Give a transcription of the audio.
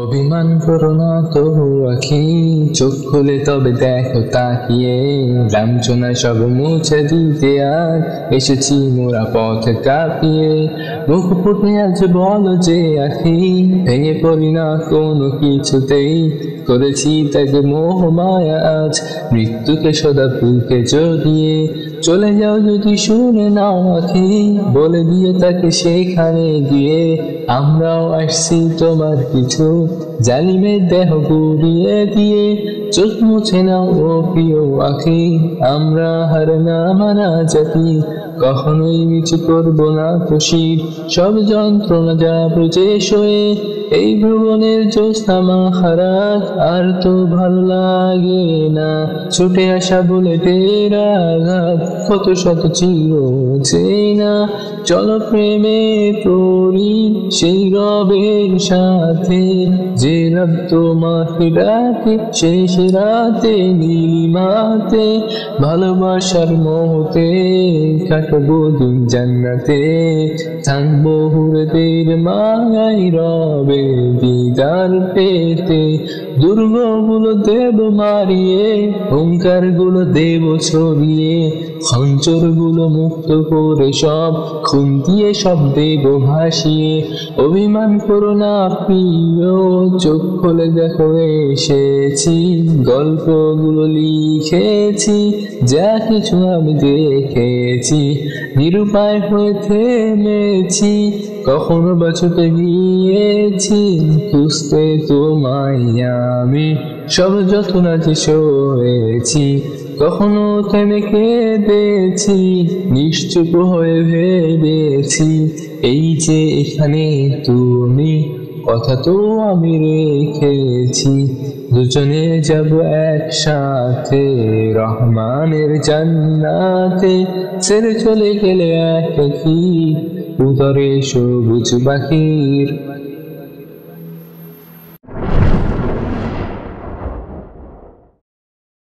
অভিমান করো না তবু আখি, চোখ খুলে তবে দেখো তাকিয়ে, লাঞ্ছনা সব মুছে দিতে আর এসেছি মোরা পথ কাঁপিয়ে। মুখ ফুটে আজ বলো যে আখি, ভেঙে পড়ি না কোনো কিছুতেই, করেছি তাকে মোহ মায়া আজ মৃত্যুকে সদা বুকে জড়িয়ে। চলে যাও যদি শুনে নাও আখি, বলে দিয়ে তাকে সেখানে গিয়ে, আমরাও আসছি তোমার কিছু জালিমের দেহ গুড়িয়ে দিয়ে। চোখ মুছে নাও ও প্রিয় আখি, আমরা হার না মানা জাতি, কখনোই নিচু করবো না খুশির সব যন্ত্রণা যাবো যে সয়ে। এই ভ্রমণের জ্যোৎস্না মাখারাত আর তো ভালো লাগে না, ছুটে আসা বুলেটের আঘাত কত শত চির চেনা। চলো প্রেমে পড়ি সেই রবের সাথে, যে রব তোমাকে ডাকে শেষ রাতে নীলিমাতে। ভালোবাসার মোহতে কাটবো দিন জান্নাতে, থাকবো হুরদের মায়াই রবে দিদার পেতে। দুর্গগুলো দেব মারিয়ে, ওঙ্কার গুলো দেব ছড়িয়ে, খঞ্চর গুলো মুক্ত করে সব খুন দিয়ে সব দেব ভাসিয়ে। অভিমান করো না প্রিয়, চোখ খুলে দেখো এসেছি, গল্পগুলো লিখেছি যা কিছু আমি দেখেছি। নিরুপায় হয়ে থেমেছি, কখনো বা ছুটে গিয়েছি, খুঁজতে তোমায় আমি সব যত্ন যে সয়েছি। কখনো থেমে কেঁদেছি, নিশ্চুপ হয়ে ভেবেছি, এই যে এখানে তুমি কথা তো আমি রেখেছি। দুজনে যাব একসাথে রহমানের জান্নাতে, ছেড়ে চলে গেলে একই উদরে সবুজ পাখির